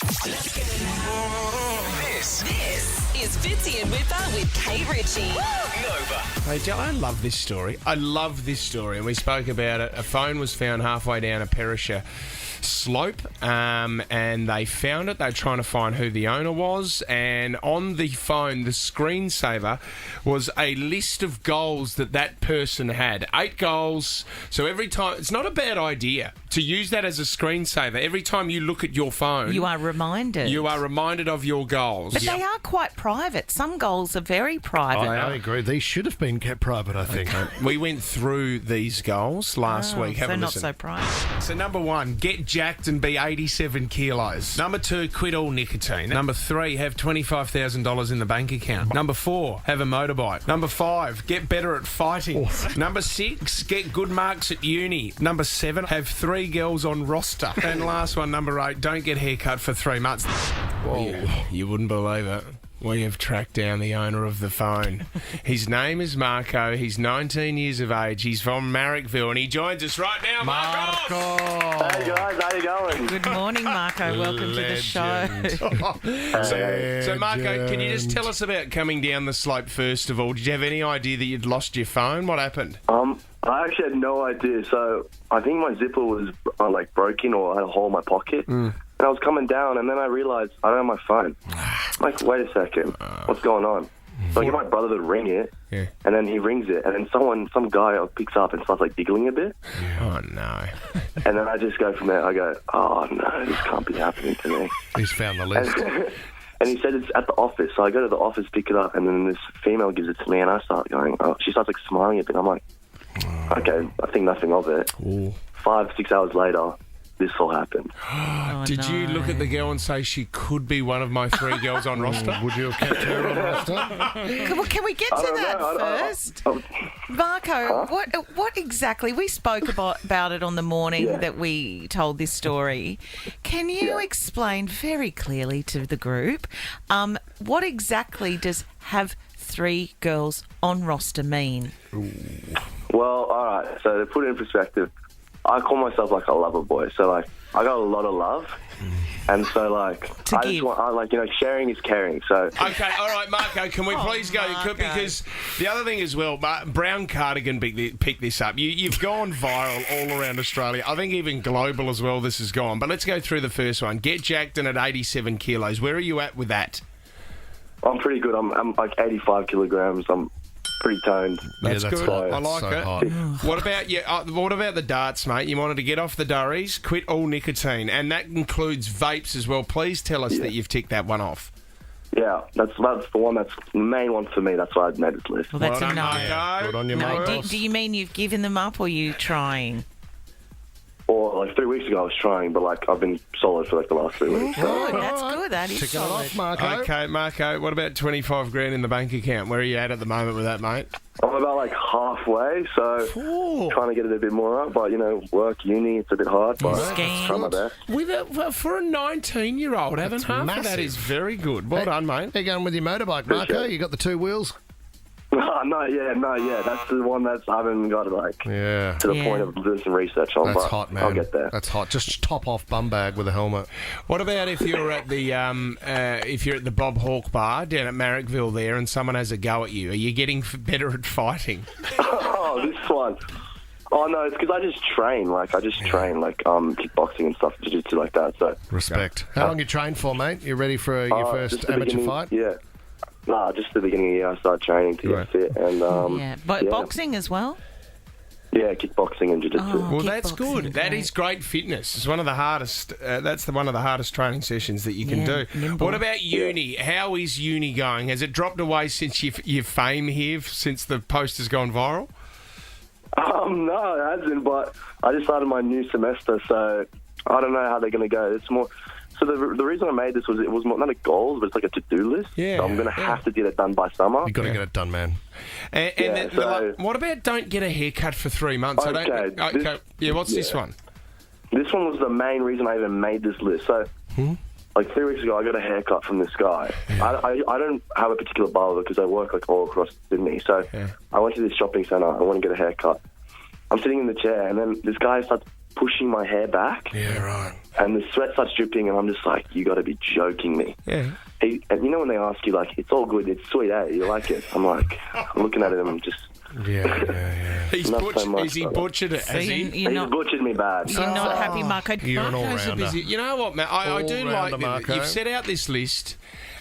This is Fitzy and Whipper with Kate Ritchie. Nova. Hey, Joe, I love this story. And we spoke about it. A phone was found halfway down a Perisher slope, and they found it. They were trying to find who the owner was, and on the phone, the screensaver was a list of goals that person had. 8 goals. So every time, it's not a bad idea to use that as a screensaver. Every time you look at your phone, You are reminded. you are reminded of your goals. But they are quite private. Some goals are very private. I agree. These should have been kept private, I think. We went through these goals last week. Have so a not listen. so private. So number 1, get jacked and be 87 kilos. Number 2, quit all nicotine. Number 3, have $25,000 in the bank account. Number 4, have a motorbike. Number 5, get better at fighting. Number 6, get good marks at uni. Number 7, have 3 girls on roster. And last one, number 8, don't get haircut for 3 months. Whoa. You wouldn't believe it. We have tracked down the owner of the phone. His name is Marco. He's 19 years of age. He's from Marrickville, and he joins us right now. Marco! Hey guys, how you going? Good morning, Marco. Welcome to the show. So, Marco, can you just tell us about coming down the slope first of all? Did you have any idea that you'd lost your phone? What happened? I actually had no idea. So I think my zipper was broken or I had a hole in my pocket. And I was coming down, and then I realised I don't have my phone. I'm like, wait a second, what's going on? So I get my brother to ring it, and then he rings it, and then some guy picks up and starts giggling a bit. Oh, no. And then I just go from there. I go, oh no, this can't be happening to me. He's found the list. And he said it's at the office. So I go to the office, pick it up, and then this female gives it to me, and I start going, she starts smiling a bit. I'm like, okay, I think nothing of it. Ooh. 5-6 hours later, this all happened. Did you look at the girl and say she could be one of my 3 girls on roster? Would you have kept her on roster? Can we get to that first? Marco, what exactly? We spoke about it on the morning that we told this story. Can you explain very clearly to the group what exactly does have 3 girls on roster mean? Well, all right. So to put it in perspective, I call myself a lover boy. So I got a lot of love, and so sharing is caring. So okay, all right, Marco, can we please go? Marco. Because the other thing as well, Brown Cardigan picked this up. You've gone viral all around Australia. I think even global as well. This has gone. But let's go through the first one. Get jacked and at 87 kilos. Where are you at with that? I'm pretty good. I'm 85 kilograms. I'm pretty toned. That's that's good. hot. I like So it. hot. What about the darts, mate? You wanted to get off the durries, quit all nicotine, and that includes vapes as well. Please tell us that you've ticked that one off. Yeah, that's the one. That's the main one for me. That's why I made this list. Well, that's Well a done, no. Marco. Good on you, No, mate. do you mean you've given them up, or are you trying? Or 3 weeks ago I was trying, but I've been solid for the last 3 weeks. Good, that's good. That is Ticking it solid. off, Marco. Okay, Marco, what about 25 grand in the bank account? Where are you at the moment with that, mate? I'm about halfway, so trying to get it a bit more up. But work, uni, it's a bit hard. But Scam. try my best. For a 19-year-old, having half of that massive. is very good. Well done, mate. How you going with your motorbike, Marco? Appreciate it. You got the 2 wheels? Not yet. That's the one I haven't got Yeah. to the point of doing some research on. That's but hot, man. I'll get there. That's hot. Just top off bum bag with a helmet. What about if you're at the Bob Hawke bar down at Marrickville there, and someone has a go at you? Are you getting better at fighting? Oh, this one. Oh no, it's because I just train. Kickboxing and stuff, jiu-jitsu like that. So Respect. How long you trained for, mate? You ready for your first just the amateur beginning- fight? Yeah. Nah, just the beginning of the year I started training to get fit and But boxing as well? Yeah, kickboxing and jiu-jitsu. Oh. Well, that's Kickboxing, good. That great. is great fitness. It's one of the hardest. One of the hardest training sessions that you can do. nimble. What about uni? How is uni going? Has it dropped away since your fame here? Since the post has gone viral? No, it hasn't. But I just started my new semester, so I don't know how they're going to go. It's more. So the reason I made this was it was not a goal, but it's like a to-do list. Yeah, So I'm going to have to get it done by summer. You got to get it done, man. And what about don't get a haircut for 3 months? What's this one? This one was the main reason I even made this list. So, 3 weeks ago, I got a haircut from this guy. I don't have a particular barber because I work all across Sydney. So I went to this shopping centre. I want to get a haircut. I'm sitting in the chair, and then this guy starts pushing my hair back. Yeah, right. and the sweat starts dripping, and I'm just like, you got to be joking me. Yeah. And you know when they ask you, like, it's all good, it's sweet, eh? You like it? I'm like, I'm looking at him and just... Yeah. He's Not so much, has he brother. butchered it? So Has he? you're He's not, butchered me bad. you're not happy, Marco. You're an Marco's a all-rounder. busy. You know what, Matt? I do like All-rounder, Marco. that you've set out this list,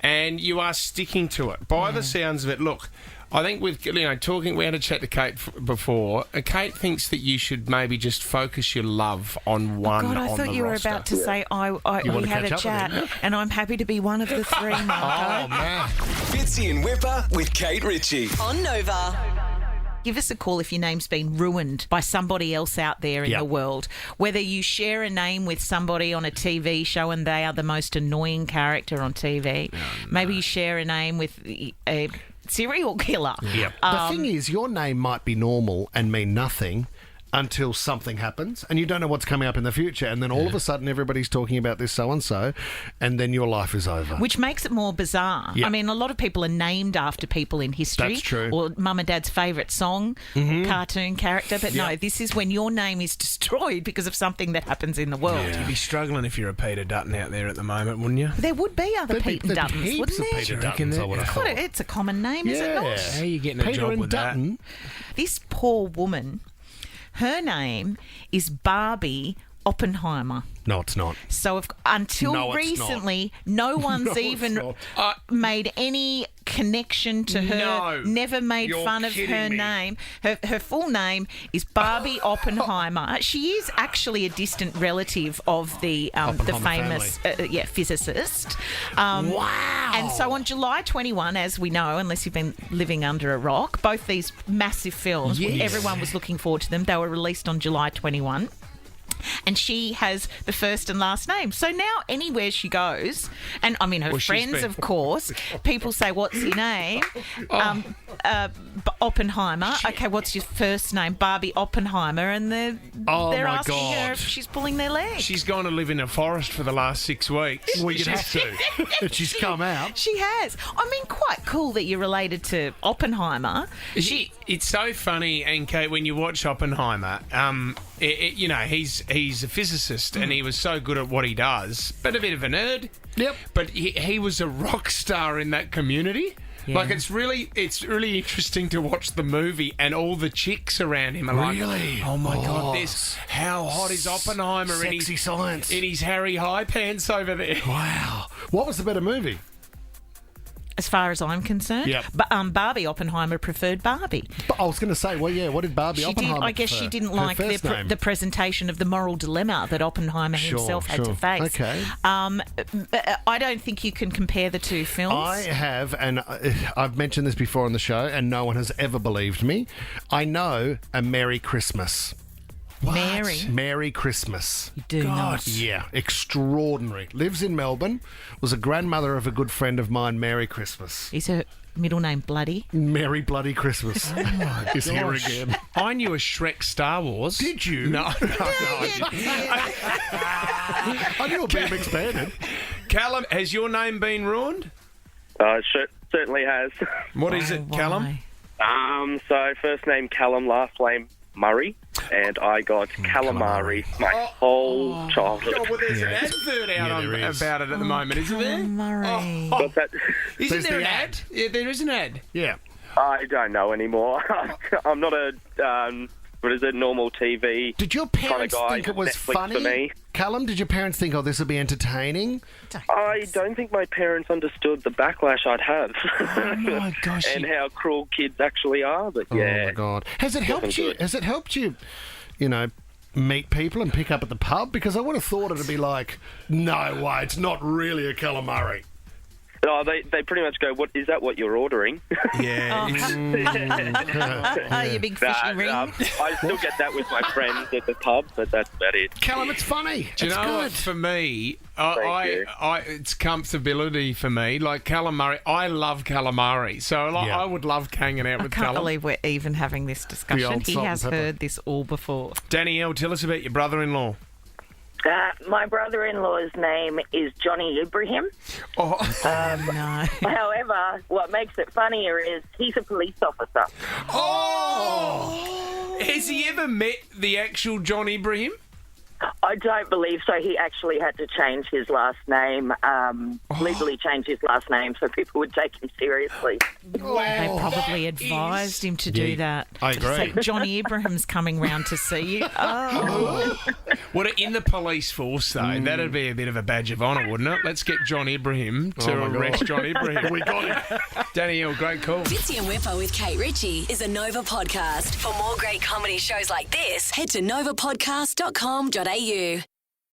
and you are sticking to it. By the sounds of it, look. I think with talking, we had a chat to Kate before. Kate thinks that you should maybe just focus your love on one. God, I on thought the you were roster. about to say You we wanna had a catch up with chat, and I'm happy to be one of the three, Marco. Oh, man. Fitzy and Whipper with Kate Ritchie. On Nova. Give us a call if your name's been ruined by somebody else out there in Yep. the world. Whether you share a name with somebody on a TV show and they are the most annoying character on TV. Maybe you share a name with a serial killer. Yep. The thing is, your name might be normal and mean nothing until something happens, and you don't know what's coming up in the future, and then all of a sudden everybody's talking about this so-and-so, and then your life is over. Which makes it more bizarre. Yeah. I mean, a lot of people are named after people in history. That's true. Or mum and dad's favourite song, cartoon character. But no, this is when your name is destroyed because of something that happens in the world. You'd be struggling if you're a Peter Dutton out there at the moment, wouldn't you? There would be other There'd be- Pete and there'd be Duttons, heaps wouldn't of there? Peter reckon Duttons, I that- would have God, thought. it's a common name, is it not? How are you getting a Peter job and with Dutton. This poor woman, her name is Barbie Oppenheimer. No, it's not. So until No, it's recently, no one's No, it's even not. made any connection to her. No. Never made You're fun of kidding her me. name. Her full name is Barbie Oppenheimer. She is actually a distant relative of the Oppenheimer famous physicist. Wow! And so on July 21, as we know, unless you've been living under a rock, both these massive films, Yes. everyone was looking forward to them. They were released on July 21. And she has the first and last name. So now anywhere she goes, and I mean her she's friends, been- of course, people say, what's your name? Oppenheimer. Okay, what's your first name? Barbie Oppenheimer. And they're Oh, my asking her God. if she's pulling their leg. She's gone to live in a forest for the last 6 weeks. Well, you'd have to. If she's come out. She has. I mean, quite cool that you're related to Oppenheimer. It's so funny, and Kate, when you watch Oppenheimer, he's a physicist and he was so good at what he does, but a bit of a nerd. Yep. But he was a rock star in that community. Yeah. Like it's really interesting to watch the movie, and all the chicks around him are Really? like, "Oh my God, Oh, how hot is Oppenheimer Sexy science. in his Harry high pants over there?" Wow. What was the better movie? As far as I'm concerned, Yep. but Barbie Oppenheimer preferred Barbie. But I was going to say, well, yeah, what did Barbie She did. Oppenheimer I guess prefer? she didn't Her like first name. the presentation of the moral dilemma that Oppenheimer Sure, himself had to sure. face. Okay. I don't think you can compare the two films. I have, and I've mentioned this before on the show, and no one has ever believed me. I know a Merry Christmas. Merry Christmas. You do not. Yeah, extraordinary. Lives in Melbourne. Was a grandmother of a good friend of mine. Merry Christmas. Is her middle name Bloody? Merry bloody Christmas. Is here again. I knew a Shrek Star Wars. Did you? No, I knew a beam expanded. Callum, has your name been ruined? Certainly has. What is it, Callum? Why? So first name Callum, last name Murray, and I got calamari my whole childhood. Oh, well, there's an advert out there is. about it at the moment, isn't there? Murray. What's that? Isn't There's there the an ad? Yeah, there is an ad. Yeah. I don't know anymore. I'm not a normal TV. Did your kind of parents guy. think it was Netflix funny? for me. Callum, did your parents think, oh, this will be entertaining? I don't think my parents understood the backlash I'd have. Oh my gosh! and how cruel kids actually are. But yeah. Oh my God! Has it helped you? good. Has it helped you? Meet people and pick up at the pub? Because I would have thought it'd be like, no way, it's not really a calamari. No, they pretty much go, "What is that? What you're ordering?" Yeah, Oh, you big fishy Nah, ring. I still get that with my friends at the pub, but that's about it. Callum, it's funny. Do you it's know good. what? For me, Thank you. it's comfortability for me. Like calamari, I love calamari, so Yeah. I would love hanging out I with can't Callum. believe we're even having this discussion. old He salt and has pepper. heard this all before. Danielle, tell us about your brother-in-law. My brother-in-law's name is Johnny Ibrahim. Oh, No. However, what makes it funnier is he's a police officer. has he ever met the actual John Ibrahim? I don't believe so. He actually had to change his last name, legally change his last name so people would take him seriously. They probably advised him to do that. I agree. Say, Johnny Ibrahim's coming round to see you. Oh. In the police force, though, that'd be a bit of a badge of honour, wouldn't it? Let's get John Ibrahim to arrest John Ibrahim. We got him. Danielle, great call. Fitzy and Whipper with Kate Ritchie is a Nova podcast. For more great comedy shows like this, head to novapodcast.com.au.